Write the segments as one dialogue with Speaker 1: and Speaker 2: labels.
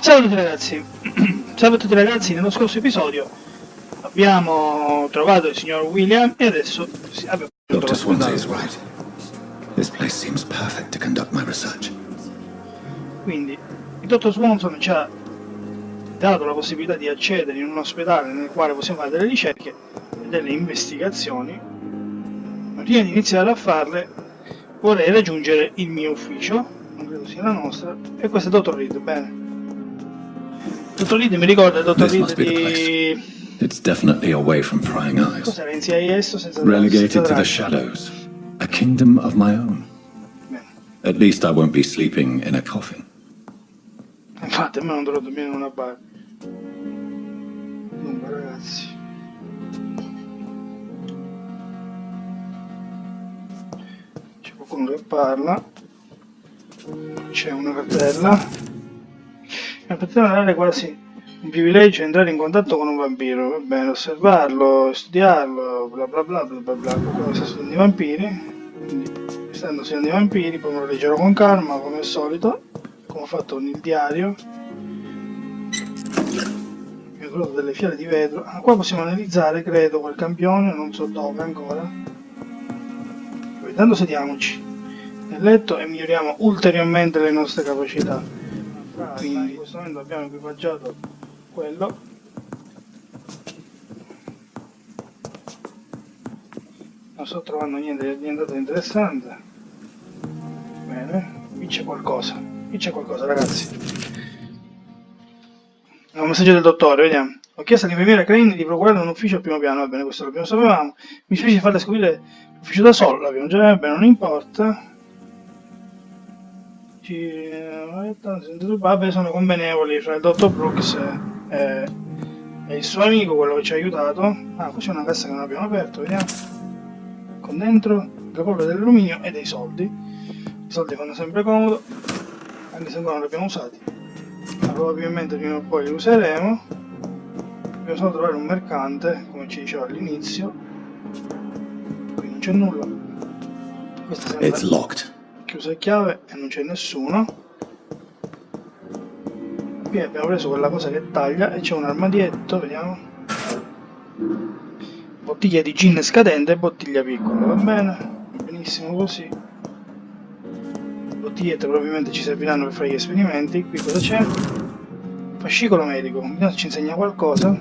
Speaker 1: Salve a tutti ragazzi, salve a tutti ragazzi, nello scorso episodio abbiamo trovato il signor William e adesso abbiamo
Speaker 2: Dr. Swansea is right. This place seems perfect to conduct my research.
Speaker 1: Quindi il dottor Swanson ci ha dato la possibilità di accedere in un ospedale nel quale possiamo fare delle ricerche e delle investigazioni. Ma prima di iniziare a farle vorrei raggiungere il mio ufficio, non credo sia la nostra, e questo è il dottor Reed, bene. Dottor Reed mi ricorda il dottor Reed di...
Speaker 2: It's definitely away from prying eyes.
Speaker 1: Cos'era in CIS senza
Speaker 2: Relegated to the shadows. A kingdom of my own.
Speaker 1: Bene.
Speaker 2: At least I won't be sleeping in a coffin.
Speaker 1: Infatti a me non dovrò dormire in una bar. Dunque ragazzi, c'è qualcuno che parla, c'è una cartella. La cartella è quasi un privilegio entrare in contatto con un vampiro, va bene, osservarlo, studiarlo, bla bla bla bla bla bla, cosa sono i vampiri, quindi essendo siano i vampiri poi me lo leggerò con calma come al solito, come ho fatto con il diario. Mi ho trovato delle fiale di vetro, qua possiamo analizzare credo quel campione, non so dove ancora. Poi intanto sediamoci nel letto e miglioriamo ulteriormente le nostre capacità. Quindi in questo momento abbiamo equipaggiato quello. Non sto trovando niente di interessante. Bene, qui c'è qualcosa ragazzi. Un messaggio del dottore, vediamo. Ho chiesto all'infermiera Crane di procurare un ufficio al primo piano, va bene, questo lo sapevamo. Mi spiace farle scoprire l'ufficio da solo, l'abbiamo già, va bene, non importa. Vabbè, sono convenevoli fra il dottor Brooks e il suo amico, quello che ci ha aiutato. Ah, qui c'è una cassa che non abbiamo aperto, vediamo. Con dentro la polvere dell'alluminio e dei soldi. I soldi fanno sempre comodo, anche se ancora non li abbiamo usati. Ma probabilmente prima o poi li useremo. Dobbiamo solo trovare un mercante, come ci diceva all'inizio. Qui non c'è nulla. Questa sembra...
Speaker 2: It's locked.
Speaker 1: Chiusa a chiave e non c'è nessuno. Qui abbiamo preso quella cosa che taglia e c'è un armadietto, vediamo. Bottiglia di gin scadente e bottiglia piccola, va bene, benissimo così. Bottigliette probabilmente ci serviranno per fare gli esperimenti. Qui cosa c'è? Fascicolo medico, vediamo se ci insegna qualcosa.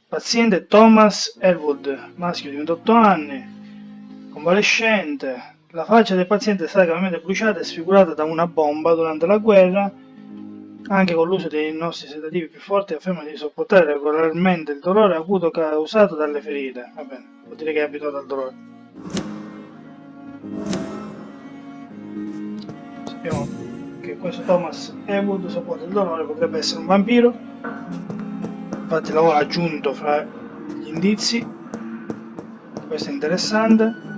Speaker 1: Paziente Thomas Elwood, maschio di 28 anni, convalescente. La faccia del paziente è stata gravemente bruciata e sfigurata da una bomba durante la guerra. Anche con l'uso dei nostri sedativi più forti afferma di sopportare regolarmente il dolore acuto causato dalle ferite. Va bene, vuol dire che è abituato al dolore. Sappiamo che questo Thomas Elwood sopporta il dolore, potrebbe essere un vampiro. Infatti l'avevo aggiunto fra gli indizi. Questo è interessante.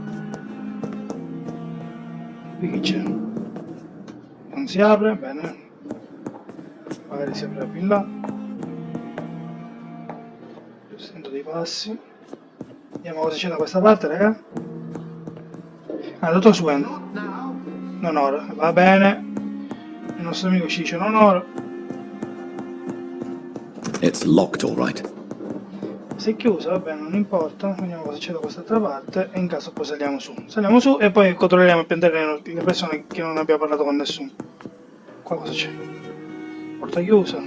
Speaker 1: Qui che c'è? Non si apre, bene. Magari si apre più in là. Sento dei passi. Vediamo cosa c'è da questa parte, raga. Ah, dottor Swen. Non ora, va bene. Il nostro amico ci dice non ora.
Speaker 2: It's locked, all right.
Speaker 1: Se è chiusa, va bene, non importa. Vediamo cosa c'è da quest'altra parte e in caso poi saliamo su. Saliamo su e poi controlliamo il piantare le persone che non abbiamo parlato con nessuno. Qua cosa c'è? Porta chiusa.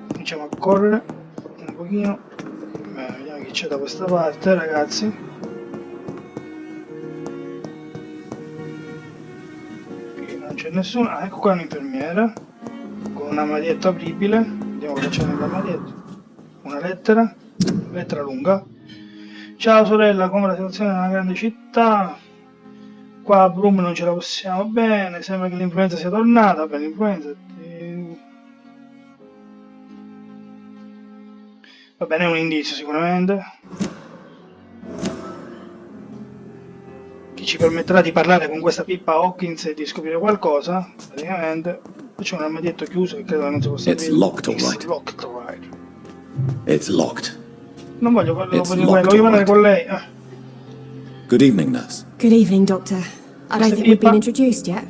Speaker 1: Cominciamo a correre un pochino. Bene, vediamo chi c'è da questa parte, ragazzi. Qui non c'è nessuno. Ah, ecco qua un'infermiera con un armadietto apribile. Vediamo cosa c'è nell'armadietto. Una lettera lunga. Ciao sorella, come la situazione nella grande città? Qua a Brum non ce la possiamo bene, sembra che l'influenza sia tornata. Per l'influenza va bene, è un indizio sicuramente che ci permetterà di parlare con questa Pippa Hawkins e di scoprire qualcosa. Praticamente c'è un armadietto chiuso che credo non si possa aprire.
Speaker 2: It's locked, all right.
Speaker 1: Locked, all right.
Speaker 2: It's locked.
Speaker 1: Non voglio parlare con quello, voglio parlare con lei.
Speaker 2: Good evening, nurse.
Speaker 3: Good evening, Doctor. I don't think we've been introduced yet.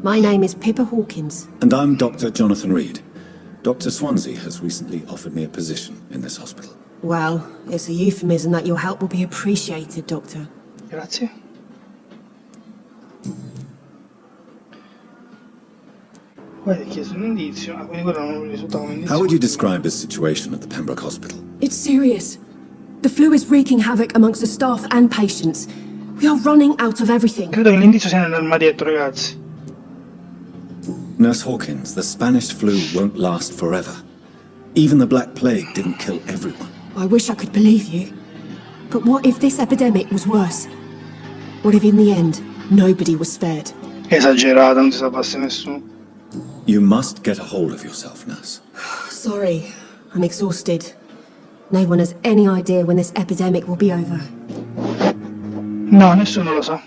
Speaker 3: My name is Pippa Hawkins.
Speaker 2: And I'm Dr. Jonathan Reed. Dr. Swansea has recently offered me a position in this hospital.
Speaker 3: Well, it's a euphemism that your help will be appreciated, Doctor.
Speaker 1: Grazie. Poi ti ho chiesto un indizio, quindi quello non risulta come indizio.
Speaker 2: How would you describe the situation at the Pembroke Hospital?
Speaker 3: It's serious. The flu is wreaking havoc amongst the staff and patients. We are running out of everything.
Speaker 1: Credo che l'indizio sia nell'armadietto, ragazzi.
Speaker 2: Nurse Hawkins, the Spanish flu won't last forever. Even the Black Plague didn't kill everyone.
Speaker 3: I wish I could believe you. But what if this epidemic was worse? What if in the end, nobody was spared?
Speaker 1: Esagerata, non si salvasse nessuno.
Speaker 2: You must get a hold of yourself, nurse.
Speaker 3: Sorry, I'm exhausted. No one has any idea when this epidemic will be over.
Speaker 1: No, nessuno lo sa.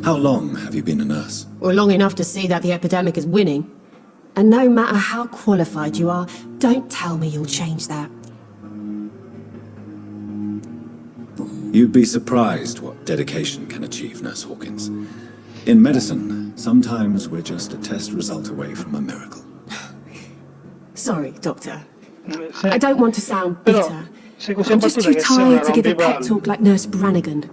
Speaker 2: How long have you been a nurse?
Speaker 3: Or long enough to see that the epidemic is winning. And no matter how qualified you are, don't tell me you'll change that.
Speaker 2: You'd be surprised what dedication can achieve, Nurse Hawkins. In medicine, sometimes we're just a test result away from a miracle.
Speaker 3: Sorry, Doctor.
Speaker 1: Se-
Speaker 3: I don't want to sound
Speaker 1: Però,
Speaker 3: bitter.
Speaker 1: sei così
Speaker 3: I'm just
Speaker 1: abbattuta
Speaker 3: too
Speaker 1: che sembra
Speaker 3: tired to give a pep
Speaker 1: rompipalle.
Speaker 3: talk like Nurse Brannigan.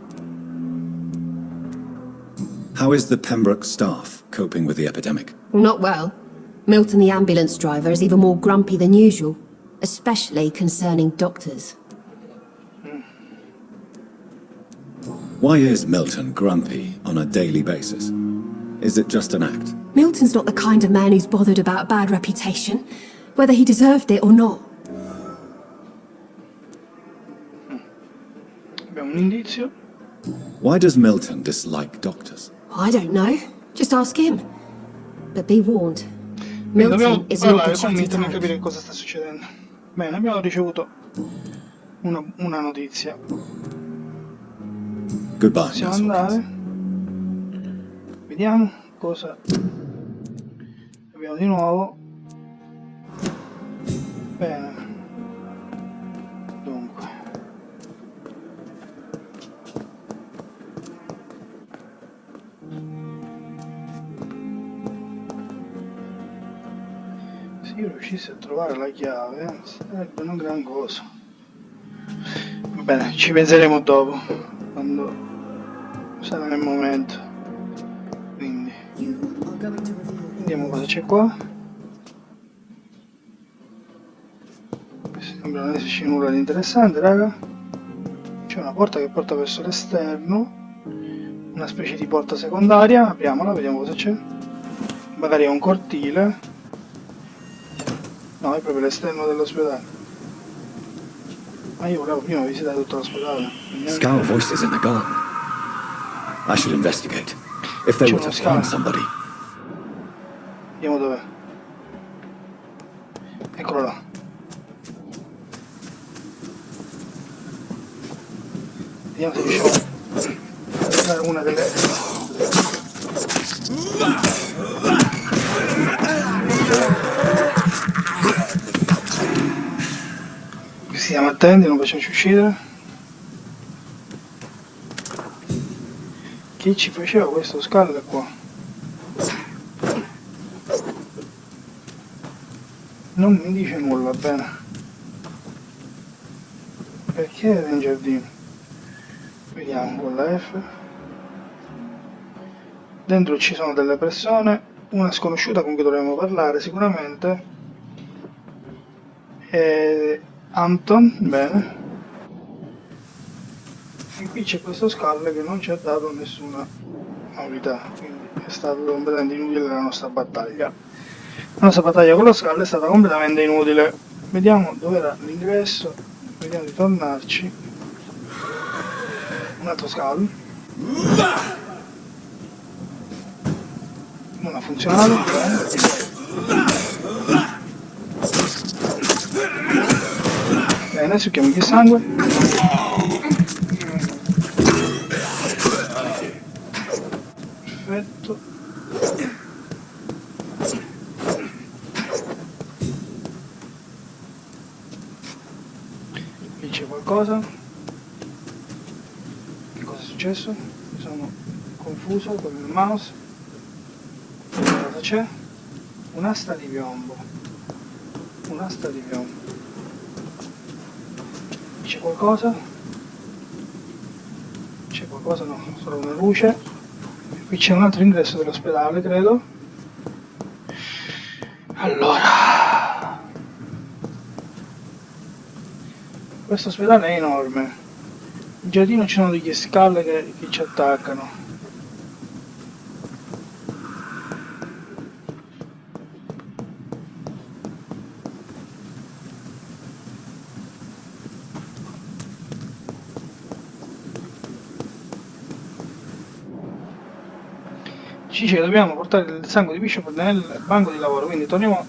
Speaker 2: How is the Pembroke staff coping with the epidemic?
Speaker 3: Not well. Milton, the ambulance driver, is even more grumpy than usual, especially concerning doctors.
Speaker 2: Why is Milton grumpy on a daily basis? Is it just an act?
Speaker 3: Milton's not the kind of man who's bothered about a bad reputation, whether he deserved it or not.
Speaker 1: Abbiamo un indizio.
Speaker 2: Why does Milton dislike doctors?
Speaker 3: I don't know. Just ask him. But be warned.
Speaker 1: Dobbiamo
Speaker 3: Milton is not
Speaker 1: parlare
Speaker 3: the
Speaker 1: con
Speaker 3: chatty
Speaker 1: Milton e
Speaker 3: type.
Speaker 1: capire cosa sta succedendo. Bene, abbiamo ricevuto una notizia.
Speaker 2: Goodbye,
Speaker 1: Possiamo
Speaker 2: Nurse
Speaker 1: andare.
Speaker 2: Hawkins.
Speaker 1: Vediamo cosa abbiamo di nuovo. Bene. Dunque. Se io riuscissi a trovare la chiave, sarebbe una gran cosa. Va bene, ci penseremo dopo, quando sarà nel momento. Quindi vediamo cosa c'è qua. Sembra non esserci nulla di interessante, raga. C'è una porta che porta verso l'esterno, una specie di porta secondaria. Apriamola, vediamo cosa c'è. Magari è un cortile. No, è proprio l'esterno dell'ospedale. Ma io volevo prima visitare tutto l'ospedale.
Speaker 2: Scowl voices in the garden. I should investigate. If they
Speaker 1: C'è
Speaker 2: were to
Speaker 1: uno scalo.
Speaker 2: find somebody.
Speaker 1: Vediamo dov'è. Eccolo là. Vediamo se riusciamo a trovare una delle... Stiamo attenti, non facciamoci uccidere. Chi ci faceva questo scalo qua? Non mi dice nulla, bene. Perché era in giardino? Vediamo con la F. Dentro ci sono delle persone, una sconosciuta con cui dovremmo parlare sicuramente. E Anton, bene. E qui c'è questo scalle che non ci ha dato nessuna novità, quindi è stato completamente inutile la nostra battaglia. La nostra battaglia con lo scalle è stata completamente inutile. Vediamo dove era l'ingresso, vediamo di tornarci. Un altro scalle. Non ha funzionato, bene, succhiamo di sangue. Perfetto. Qui c'è qualcosa. Che cosa è successo? successo? Mi sono confuso con il mouse. Cosa c'è? Un'asta di piombo. Un'asta di piombo. C'è qualcosa? C'è qualcosa? No, solo una luce. Qui c'è un altro ingresso dell'ospedale, credo. Allora, questo ospedale è enorme. In giardino ci sono degli scalle che ci attaccano. Ci dice che dobbiamo portare il sangue di Bishop nel banco di lavoro, quindi torniamo.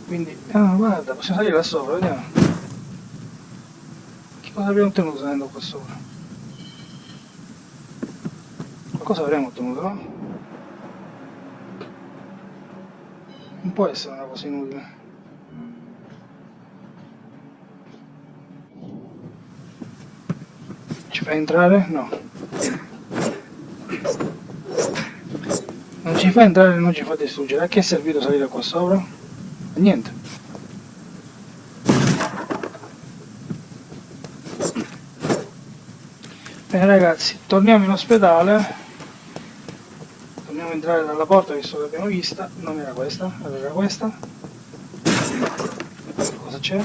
Speaker 1: Quindi, guarda, possiamo salire là sopra, vediamo. Che cosa abbiamo ottenuto salendo qua sopra? Qualcosa avremo ottenuto, no? Non può essere una cosa inutile. Ci fai entrare? No. Non ci fa entrare e non ci fa distruggere. A che è servito salire qua sopra? A niente. Bene ragazzi, torniamo in ospedale. Torniamo a entrare dalla porta, visto che l'abbiamo vista. Non era questa, era questa. Cosa c'è?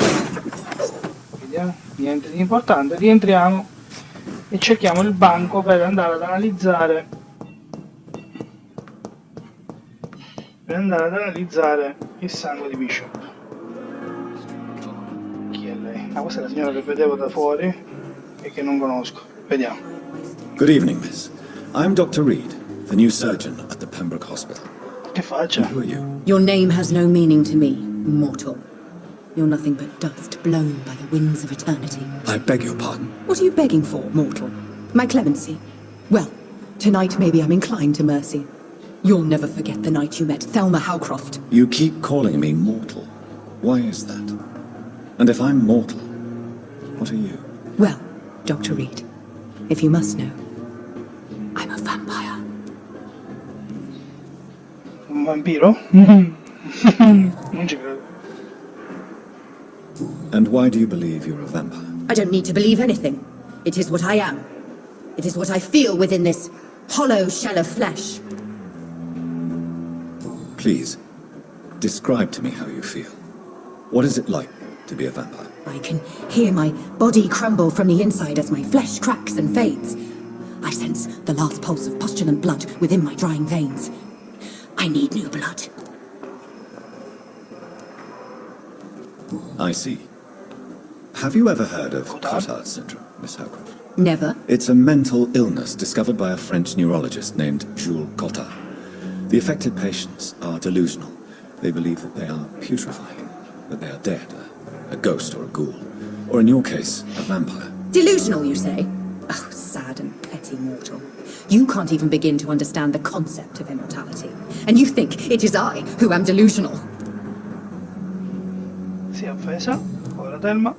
Speaker 1: Vediamo. Niente di importante. Rientriamo e cerchiamo il banco per andare ad analizzare. Il sangue di Bishop. Chi è lei? Ah, questa è la signora che vedevo da fuori e che non conosco. Vediamo.
Speaker 2: Good evening, miss. I'm Dr. Reed, the new surgeon at the Pembroke Hospital.
Speaker 1: Che faccia?
Speaker 2: Who are you?
Speaker 4: Your name has no meaning to me, mortal. You're nothing but dust blown by the winds of eternity.
Speaker 2: I beg your pardon.
Speaker 4: What are you begging for, mortal? My clemency? Well, tonight maybe I'm inclined to mercy. You'll never forget the night you met Thelma Howcroft.
Speaker 2: You keep calling me mortal. Why is that? And if I'm mortal, what are you?
Speaker 4: Well, Dr. Reed, if you must know, I'm a vampire.
Speaker 1: Un vampiro? Non ci credo.
Speaker 2: And why do you believe you're a vampire?
Speaker 4: I don't need to believe anything. It is what I am. It is what I feel within this hollow shell of flesh.
Speaker 2: Please, describe to me how you feel. What is it like to be a vampire?
Speaker 4: I can hear my body crumble from the inside as my flesh cracks and fades. I sense the last pulse of postulant blood within my drying veins. I need new blood.
Speaker 2: I see. Have you ever heard of Cotard syndrome, Miss Howcroft?
Speaker 4: Never.
Speaker 2: It's a mental illness discovered by a French neurologist named Jules Cotard. The affected patients are delusional. They believe that they are putrefying, that they are dead, a ghost or a ghoul, or in your case, a vampire.
Speaker 4: Delusional, you say? Oh, sad and petty mortal. You can't even begin to understand the concept of immortality. And you think it is I who am delusional.
Speaker 1: Si è offesa. Ora Thelma.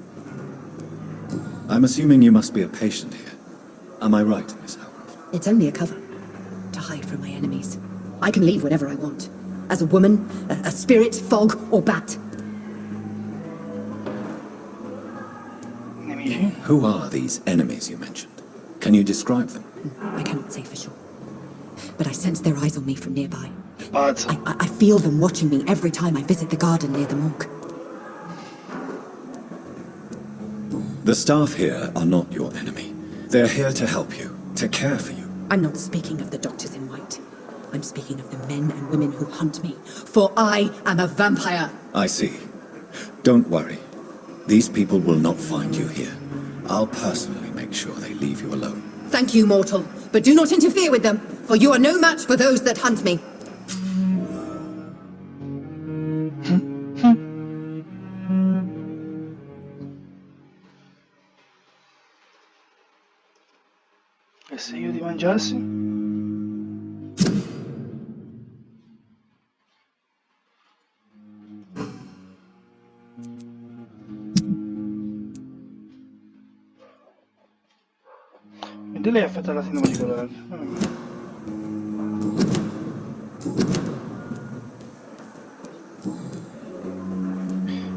Speaker 2: I'm assuming you must be a patient here. Am I right, Miss Howcroft?
Speaker 4: It's only a cover. To hide from my enemies. I can leave whenever I want. As a woman, a spirit, fog, or bat.
Speaker 1: Nemici.
Speaker 2: Who are these enemies you mentioned? Can you describe them?
Speaker 4: I cannot say for sure. But I sense their eyes on me from nearby.
Speaker 1: Pazzo.
Speaker 4: I feel them watching me every time I visit the garden near the morgue.
Speaker 2: The staff here are not your enemy. They're here to help you, to care for you.
Speaker 4: I'm not speaking of the doctors in white. I'm speaking of the men and women who hunt me. For I am a vampire.
Speaker 2: I see. Don't worry. These people will not find you here. I'll personally make sure they leave you alone.
Speaker 4: Thank you, mortal. But do not interfere with them, for you are no match for those that hunt me.
Speaker 1: E se io ti mangiassi? lei è affetta da sindrome di Cotard.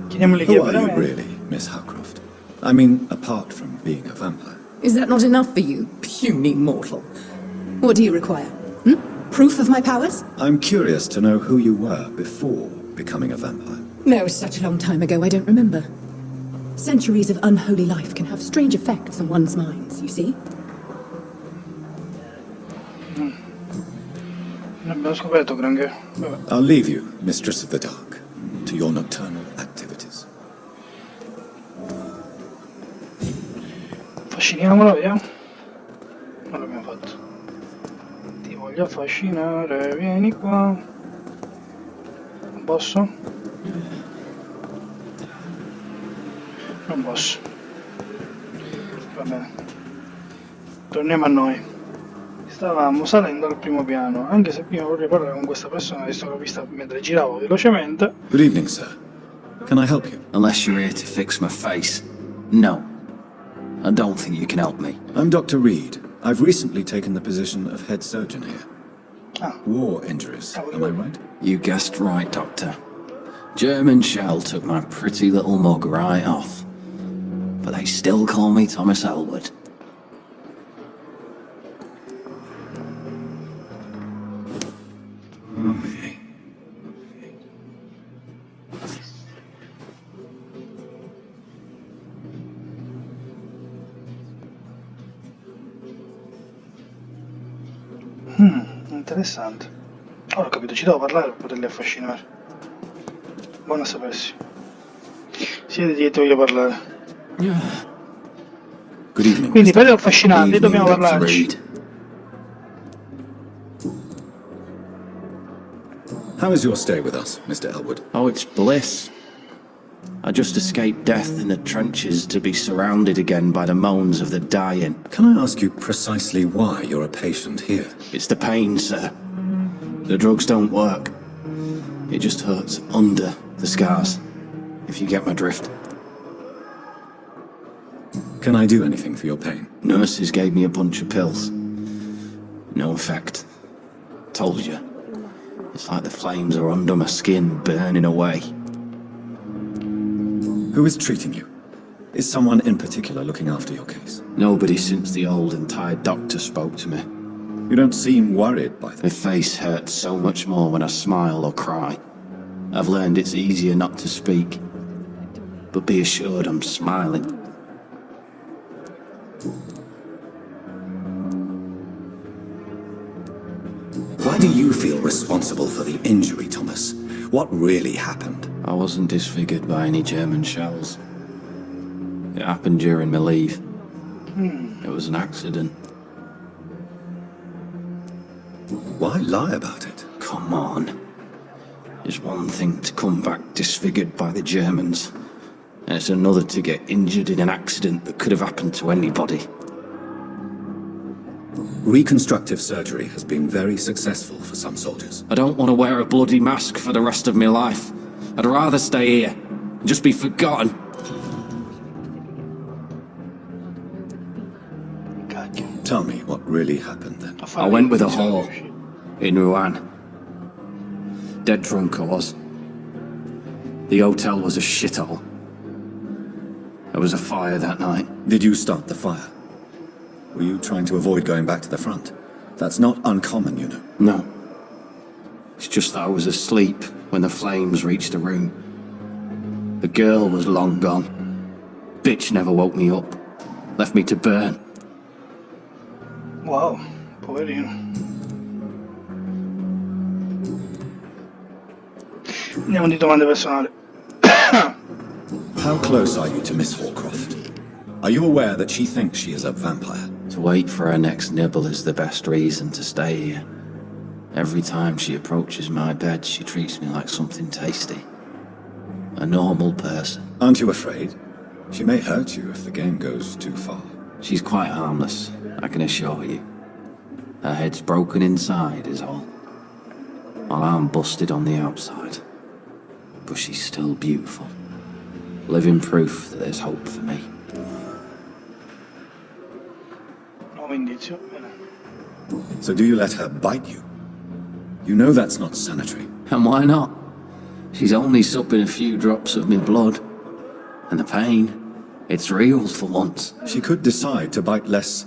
Speaker 1: Chiediamogli chi è
Speaker 2: Who are you
Speaker 1: veramente.
Speaker 2: really, Miss Howcroft? I mean, apart from being a vampire.
Speaker 4: Is that not enough for you, puny mortal? What do you require? Proof of my powers?
Speaker 2: I'm curious to know who you were before becoming a vampire.
Speaker 4: No, such a long time ago, I don't remember. Centuries of unholy life can have strange effects on one's minds, you see?
Speaker 1: Non abbiamo scoperto granché. Vabbè.
Speaker 2: I'll leave you, Mistress of the Dark, to your nocturnal activities.
Speaker 1: Affasciniamola, vediamo. Non l'abbiamo fatto. Ti voglio affascinare, vieni qua. Non posso? Non posso. Va bene. Torniamo a noi. Stavamo salendo al primo piano, anche se prima vorrei parlare con questa persona, visto che l'ho vista mentre giravo velocemente.
Speaker 2: Good evening, sir. Can I help you?
Speaker 5: Unless you're here to fix my face. No. I don't think you can help me.
Speaker 2: I'm Dr. Reed. I've recently taken the position of head surgeon here.
Speaker 1: Ah,
Speaker 2: War injuries, am I right?
Speaker 5: You guessed right, Doctor. German shell took my pretty little mug right off. But they still call me Thomas Elwood.
Speaker 1: interessante. Ora ho capito, ci devo parlare per poterli affascinare. Buono a sapersi. Siediti che ti voglio parlare.
Speaker 2: Good evening.
Speaker 1: Quindi per
Speaker 2: Mr.
Speaker 1: affascinarli dobbiamo
Speaker 5: Dr.
Speaker 1: parlarci.
Speaker 5: Reed.
Speaker 2: How is your stay with us, Mr. Elwood?
Speaker 5: Oh, it's bliss. I just escaped death in the trenches to be surrounded again by the moans of the dying.
Speaker 2: Can I ask you precisely why you're a patient here?
Speaker 5: It's the pain, sir. The drugs don't work. It just hurts under the scars, if you get my drift.
Speaker 2: Can I do anything for your pain?
Speaker 5: Nurses gave me a bunch of pills. No effect. Told you. It's like the flames are under my skin, burning away.
Speaker 2: Who is treating you? Is someone in particular looking after your case?
Speaker 5: Nobody since the old and tired doctor spoke to me.
Speaker 2: You don't seem worried by
Speaker 5: My
Speaker 2: this.
Speaker 5: face hurts so much more when I smile or cry. I've learned it's easier not to speak. But be assured I'm smiling.
Speaker 2: Why do you feel responsible for the injury, Thomas? What really happened?
Speaker 5: I wasn't disfigured by any German shells. It happened during my leave. It was an accident.
Speaker 2: Why lie about it?
Speaker 5: Come on. It's one thing to come back disfigured by the Germans, and it's another to get injured in an accident that could have happened to anybody.
Speaker 2: Reconstructive surgery has been very successful for some soldiers.
Speaker 5: I don't want to wear a bloody mask for the rest of my life. I'd rather stay here and just be forgotten.
Speaker 1: Cacchio.
Speaker 2: Tell me what really happened then.
Speaker 5: I went with a whore in Rouen. Dead drunk I was. The hotel was a shithole. There was a fire that night.
Speaker 2: Did you start the fire? Were you trying to avoid going back to the front? That's not uncommon, you know.
Speaker 5: No. It's just that I was asleep when the flames reached the room. The girl was long gone. Bitch never woke me up. Left me to burn.
Speaker 1: Wow, poverino. Andiamo di domande personali.
Speaker 2: How close are you to Miss Hallcroft? Are you aware that she thinks she is a vampire?
Speaker 5: To wait for her next nibble is the best reason to stay here. Every time she approaches my bed, she treats me like something tasty. A normal person.
Speaker 2: Aren't you afraid? She may hurt you if the game goes too far.
Speaker 5: She's quite harmless, I can assure you. Her head's broken inside is all. While I'm busted on the outside. But she's still beautiful. Living proof that there's hope for me.
Speaker 1: Uomo indizio. Bene.
Speaker 2: So do you let her bite you? You know that's not sanitary.
Speaker 5: And why not? She's only supping a few drops of my blood. And the pain, it's real for once.
Speaker 2: She could decide to bite less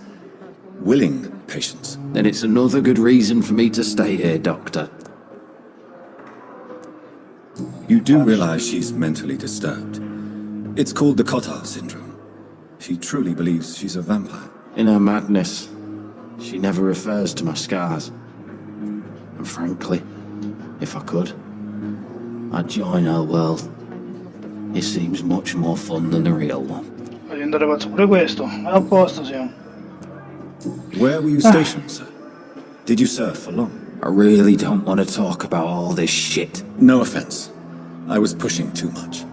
Speaker 2: willing patients.
Speaker 5: Then it's another good reason for me to stay here, Doctor.
Speaker 2: You do realize she's mentally disturbed. It's called the Cotard syndrome. She truly believes she's a vampire.
Speaker 5: In her madness, she never refers to my scars. And frankly, if I could, I'd join her world. It seems much more fun than the real one.
Speaker 1: Voglio andare pazzo pure questo. È a posto, siamo.
Speaker 2: Where were you stationed, sir? Did you serve for long?
Speaker 5: I really don't want to talk about all this shit.
Speaker 2: No offense. I was pushing too much.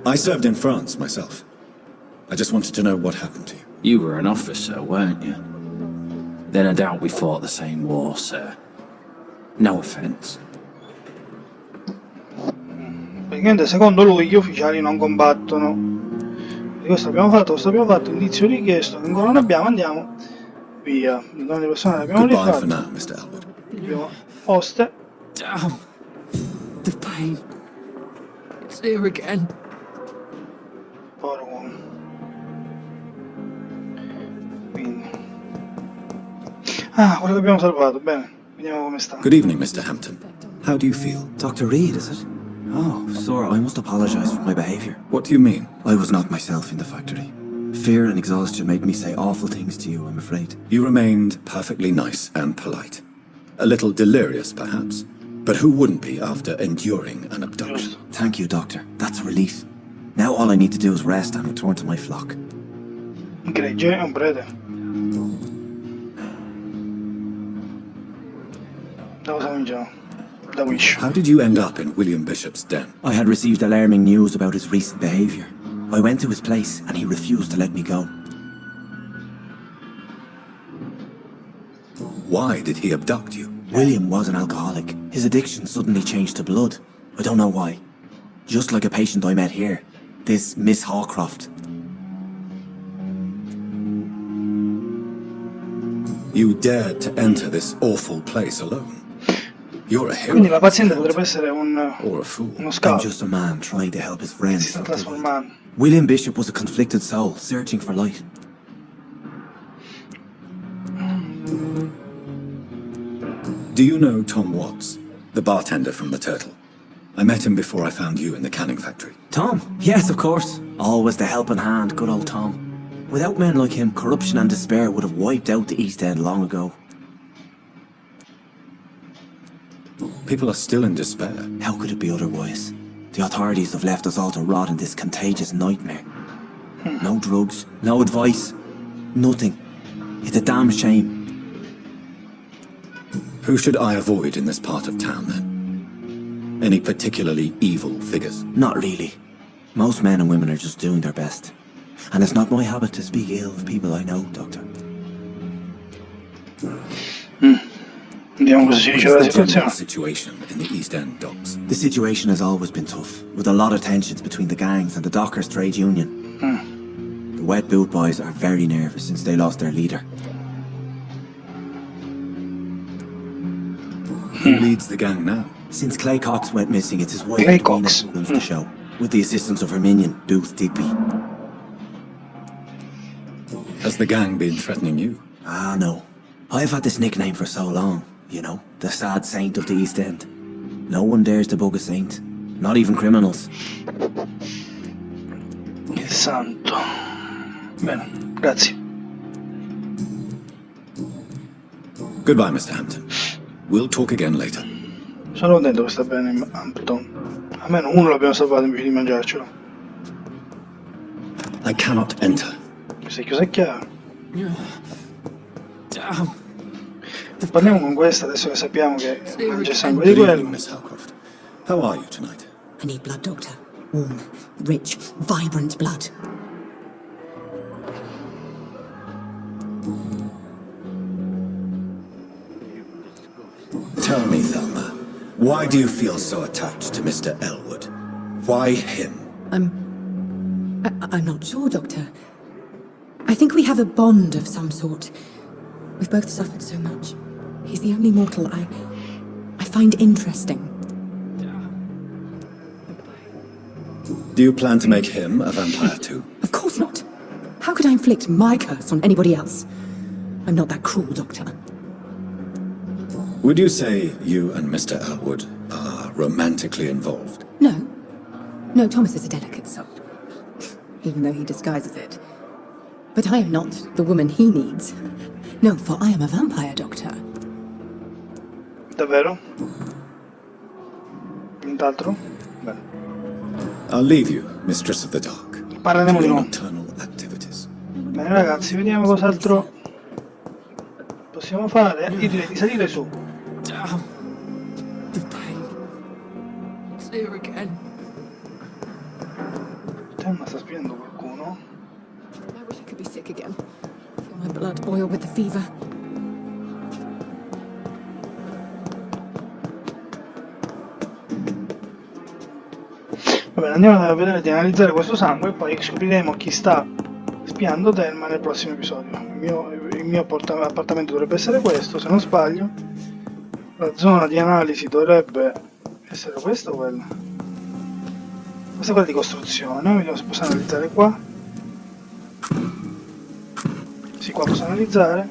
Speaker 2: I served in France myself. I just wanted to know what happened to you.
Speaker 5: You were an officer, weren't you? Then I doubt we fought the same war, sir. No offense.
Speaker 1: Praticamente secondo lui gli ufficiali non combattono. Di questo abbiamo fatto, indizio richiesto, che ancora non abbiamo, andiamo. Via. Il nome di persone l'abbiamo
Speaker 2: Goodbye for
Speaker 1: rifatto.
Speaker 2: now, Mr. Elwood.
Speaker 1: Abbiamo poste.
Speaker 5: Damn. The pain. It's here again.
Speaker 1: Povero uomo. Quindi. Ah, quello che abbiamo salvato, bene. Vediamo come sta.
Speaker 2: Good evening, Mr. Hampton. How do you feel?
Speaker 6: Dr. Reed, is it? Oh, sir, I must apologize for my behavior.
Speaker 2: What do you mean?
Speaker 6: I was not myself in the factory. Fear and exhaustion made me say awful things to you, I'm afraid.
Speaker 2: You remained perfectly nice and polite. A little delirious, perhaps. But who wouldn't be after enduring an abduction?
Speaker 1: Giusto.
Speaker 6: Thank you, Doctor. That's a relief. Now all I need to do is rest and return to my flock.
Speaker 1: Un gregge e un prete. Da cosa cominciamo? Da Wish.
Speaker 2: How did you end up in William Bishop's den?
Speaker 6: I had received alarming news about his recent behavior. I went to his place and he refused to let me go.
Speaker 2: Why did he abduct you?
Speaker 6: William was an alcoholic. His addiction suddenly changed to blood. I don't know why. Just like a patient I met here. This Miss Hawcroft.
Speaker 2: You dared to enter this awful place alone. You're a hero.
Speaker 1: Quindi la paziente potrebbe essere
Speaker 2: Or a fool.
Speaker 1: uno
Speaker 6: I'm
Speaker 1: scout.
Speaker 6: just a man trying to help his
Speaker 1: Si
Speaker 6: friends.
Speaker 1: sta
Speaker 6: Dr. Reed.
Speaker 1: trasformando.
Speaker 6: William Bishop was a conflicted soul, searching for light.
Speaker 2: Do you know Tom Watts, the bartender from the Turtle? I met him before I found you in the canning factory.
Speaker 6: Tom? Yes, of course. Always the helping hand, good old Tom. Without men like him, corruption and despair would have wiped out the East End long ago.
Speaker 2: People are still in despair.
Speaker 6: How could it be otherwise? The authorities have left us all to rot in this contagious nightmare. No drugs, no advice, nothing. It's a damn shame.
Speaker 2: Who should I avoid in this part of town, then? Any particularly evil figures?
Speaker 6: Not really. Most men and women are just doing their best. And it's not my habit to speak ill of people I know, Doctor.
Speaker 1: Vediamo cosa si dice
Speaker 2: What's
Speaker 1: della
Speaker 2: the general
Speaker 1: situazione.
Speaker 2: situation in the East End docks?
Speaker 6: The situation has always been tough, with a lot of tensions between the gangs and the Dockers Trade Union. The Wet Boot Boys are very nervous since they lost their leader.
Speaker 2: Who leads the gang now?
Speaker 6: Since Clay Cox went missing, it's his wife
Speaker 1: Clay
Speaker 6: Dina
Speaker 1: Cox.
Speaker 6: who runs the show, with the assistance of her minion, Booth Digby.
Speaker 2: Has the gang been threatening you?
Speaker 6: Ah, no. I've had this nickname for so long, you know, the sad saint of the East End. No one dares to bug a saint, not even criminals.
Speaker 1: Il santo. Bene, grazie.
Speaker 2: Goodbye, Mr. Hampton. We'll talk again later.
Speaker 1: Sono contento che sta bene Hampton. Almeno uno l'abbiamo salvato invece di mangiarcelo.
Speaker 2: I cannot enter.
Speaker 1: Si è chiusa chiaro.
Speaker 5: Damn.
Speaker 1: Parliamo con questa adesso che sappiamo che mangia sangue di
Speaker 2: Good evening,
Speaker 1: quello.
Speaker 2: Miss Howcroft. How are you tonight?
Speaker 4: I need blood, Doctor. Warm, rich, vibrant blood.
Speaker 2: Tell me, Thelma, why do you feel so attached to Mr. Elwood? Why him?
Speaker 4: I'm not sure, Doctor. I think we have a bond of some sort. We've both suffered so much. He's the only mortal I find interesting.
Speaker 2: Do you plan to make him a vampire too?
Speaker 4: Of course not. How could I inflict my curse on anybody else? I'm not that cruel, Doctor.
Speaker 2: Would you say you and Mr. Elwood are romantically involved?
Speaker 4: No. No, Thomas is a delicate soul. Even though he disguises it. But I am not the woman he needs. No, for I am a vampire, Doctor.
Speaker 1: Davvero? Nient'altro? Bene.
Speaker 2: I'll leave you, Mistress of the Dark,
Speaker 1: Parleremo
Speaker 2: to
Speaker 1: di
Speaker 2: your
Speaker 1: nuovo.
Speaker 2: nocturnal activities.
Speaker 1: Bene ragazzi, vediamo cos'altro possiamo fare. Io direi di salire su.
Speaker 4: The pain. It's here again.
Speaker 1: Ma sta spiando qualcuno?
Speaker 4: I wish I could be sick again. Feel my blood boil with the fever.
Speaker 1: Va bene, andiamo a vedere di analizzare questo sangue e poi scopriremo chi sta spiando Thelma nel prossimo episodio. Il mio appartamento dovrebbe essere questo, se non sbaglio. La zona di analisi dovrebbe essere questa o quella? Questa è quella di costruzione, vediamo se posso analizzare qua. Sì, qua posso analizzare.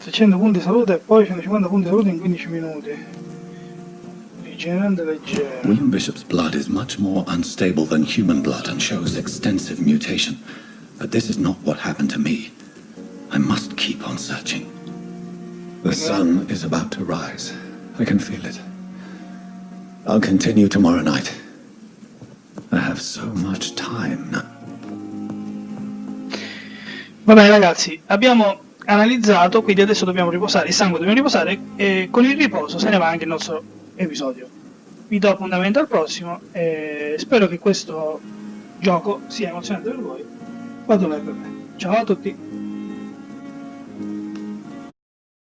Speaker 1: 600 punti di salute e poi 150 punti di salute in 15 minuti. Rigenerante leggero.
Speaker 2: William Bishop's blood is much more unstable than human blood and shows extensive mutation. But this is not what happened to me. I must keep on searching. The sun is about to rise. I can feel it. I'll continue tomorrow night. I have so much time now.
Speaker 1: Va bene ragazzi, abbiamo analizzato, quindi adesso dobbiamo riposare, il sangue dobbiamo riposare e con il riposo se ne va anche il nostro episodio. Vi do appuntamento al prossimo e spero che questo gioco sia emozionante per voi quanto lo è per me. Ciao a tutti!